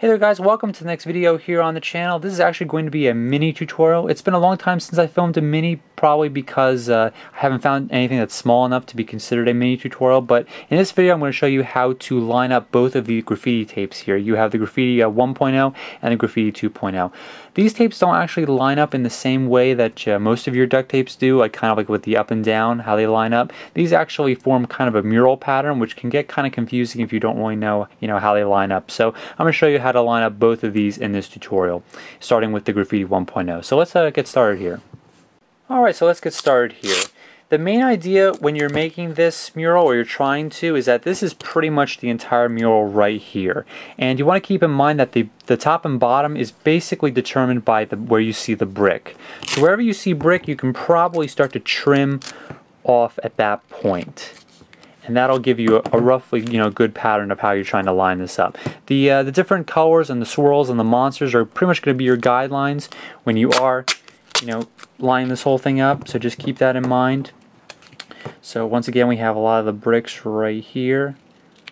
Hey there guys, welcome to the next video here on the channel. This is actually going to be a mini tutorial. It's been a long time since I filmed a mini, probably because I haven't found anything that's small enough to be considered a mini tutorial, but in this video I'm going to show you how to line up both of the graffiti tapes here. You have the Graffiti 1.0 and the Graffiti 2.0. These tapes don't actually line up in the same way that most of your duct tapes do, like kind of like with the up and down, how they line up. These actually form kind of a mural pattern, which can get kind of confusing if you don't really know, how they line up. So I'm going to show you how to line up both of these in this tutorial, starting with the Graffiti 1.0. So let's get started here. Alright, so let's get started here. The main idea when you're making this mural, or you're trying to, is that this is pretty much the entire mural right here. And you want to keep in mind that the top and bottom is basically determined by where you see the brick. So wherever you see brick, you can probably start to trim off at that point. And that'll give you a roughly, good pattern of how you're trying to line this up. The different colors and the swirls and the monsters are pretty much going to be your guidelines when you are, lining this whole thing up. So just keep that in mind. So once again, we have a lot of the bricks right here.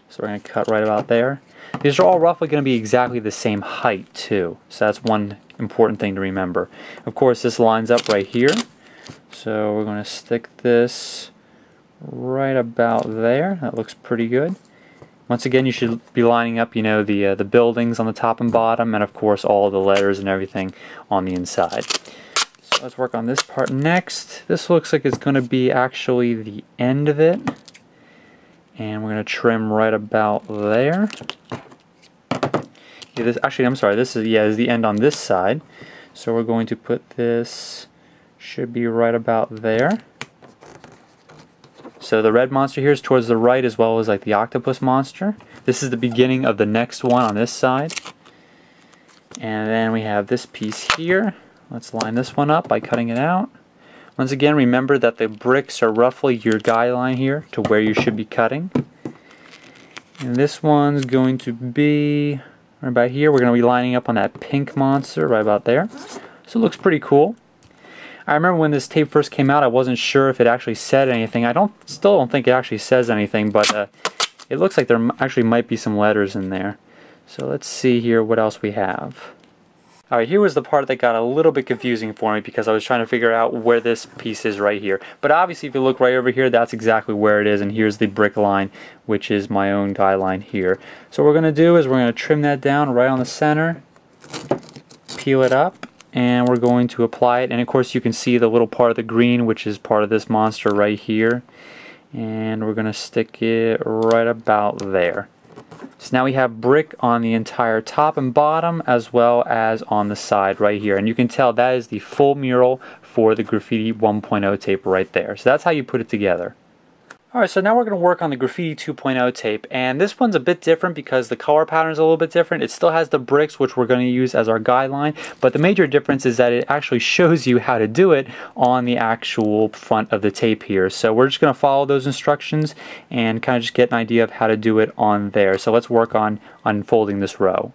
So we're going to cut right about there. These are all roughly going to be exactly the same height too. So that's one important thing to remember. Of course, this lines up right here. So we're going to stick this right about there. That looks pretty good. Once again, you should be lining up, the buildings on the top and bottom, and of course all the letters and everything on the inside. So let's work on this part next. This looks like it's going to be actually the end of it, and we're going to trim right about there. Yeah, this is the end on this side. So we're going to put this, should be right about there. So the red monster here is towards the right, as well as like the octopus monster. This is the beginning of the next one on this side. And then we have this piece here. Let's line this one up by cutting it out. Once again, remember that the bricks are roughly your guideline here to where you should be cutting. And this one's going to be right about here. We're going to be lining up on that pink monster right about there. So it looks pretty cool. I remember when this tape first came out, I wasn't sure if it actually said anything. Still don't think it actually says anything, but it looks like there actually might be some letters in there. So let's see here what else we have. Alright, here was the part that got a little bit confusing for me because I was trying to figure out where this piece is right here. But obviously if you look right over here, that's exactly where it is, and here's the brick line, which is my own guideline here. So what we're going to do is we're going to trim that down right on the center, peel it up, and we're going to apply it. And of course you can see the little part of the green, which is part of this monster right here. And we're going to stick it right about there. So now we have brick on the entire top and bottom, as well as on the side right here. And you can tell that is the full mural for the Graffiti 1.0 tape right there. So that's how you put it together. Alright, so now we're going to work on the Graffiti 2.0 tape, and this one's a bit different because the color pattern is a little bit different. It still has the bricks, which we're going to use as our guideline, but the major difference is that it actually shows you how to do it on the actual front of the tape here. So we're just going to follow those instructions and kind of just get an idea of how to do it on there. So let's work on unfolding this roll.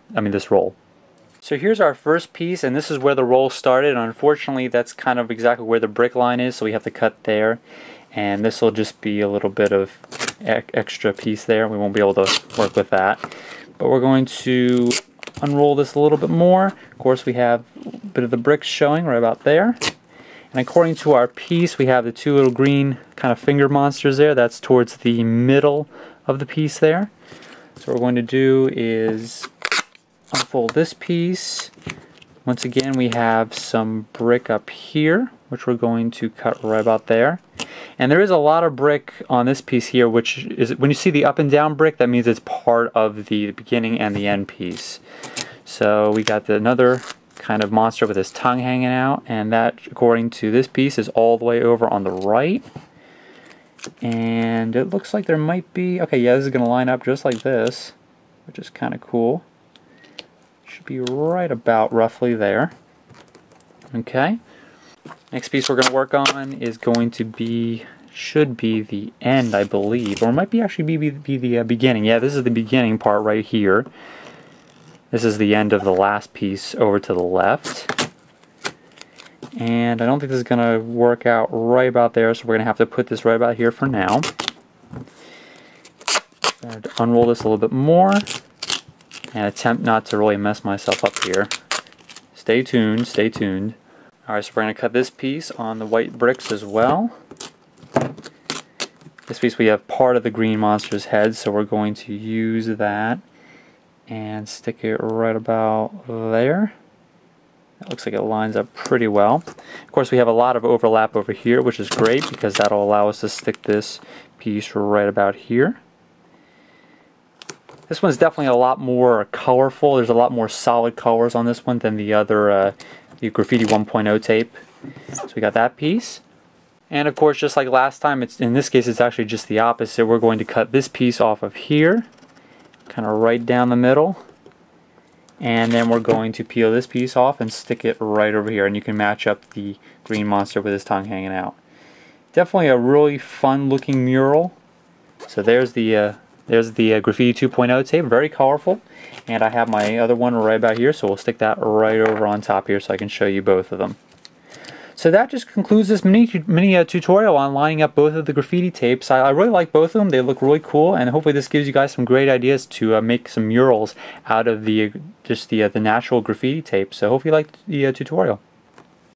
So here's our first piece, and this is where the roll started, and unfortunately that's kind of exactly where the brick line is, so we have to cut there. And this will just be a little bit of extra piece there. We won't be able to work with that. But we're going to unroll this a little bit more. Of course, we have a bit of the bricks showing right about there. And according to our piece, we have the two little green kind of finger monsters there. That's towards the middle of the piece there. So what we're going to do is unfold this piece. Once again, we have some brick up here, which we're going to cut right about there. And there is a lot of brick on this piece here, which is, when you see the up and down brick, that means it's part of the beginning and the end piece. So we got another kind of monster with his tongue hanging out, and that, according to this piece, is all the way over on the right. And it looks like there might be, okay, yeah, this is going to line up just like this, which is kind of cool. Should be right about roughly there. Okay. Next piece we're going to work on is going to be, should be the end, I believe, or it might be actually be the beginning. Yeah, this is the beginning part right here. This is the end of the last piece over to the left. And I don't think this is going to work out right about there, so we're going to have to put this right about here for now. Unroll this a little bit more. and attempt not to really mess myself up here. Stay tuned, stay tuned. Alright, so we're going to cut this piece on the white bricks as well. This piece we have part of the green monster's head, so we're going to use that and stick it right about there. That looks like it lines up pretty well. Of course, we have a lot of overlap over here, which is great because that'll allow us to stick this piece right about here. This one's definitely a lot more colorful. There's a lot more solid colors on this one than the other the Graffiti 1.0 tape. So we got that piece. And of course, just like last time, in this case it's actually just the opposite. We're going to cut this piece off of here, kind of right down the middle. And then we're going to peel this piece off and stick it right over here. And you can match up the green monster with his tongue hanging out. Definitely a really fun looking mural. So there's the Graffiti 2.0 tape, very colorful. And I have my other one right about here, so we'll stick that right over on top here so I can show you both of them. So that just concludes this mini tutorial on lining up both of the graffiti tapes. I really like both of them. They look really cool, and hopefully this gives you guys some great ideas to make some murals out of the natural graffiti tape. So hopefully you liked the tutorial.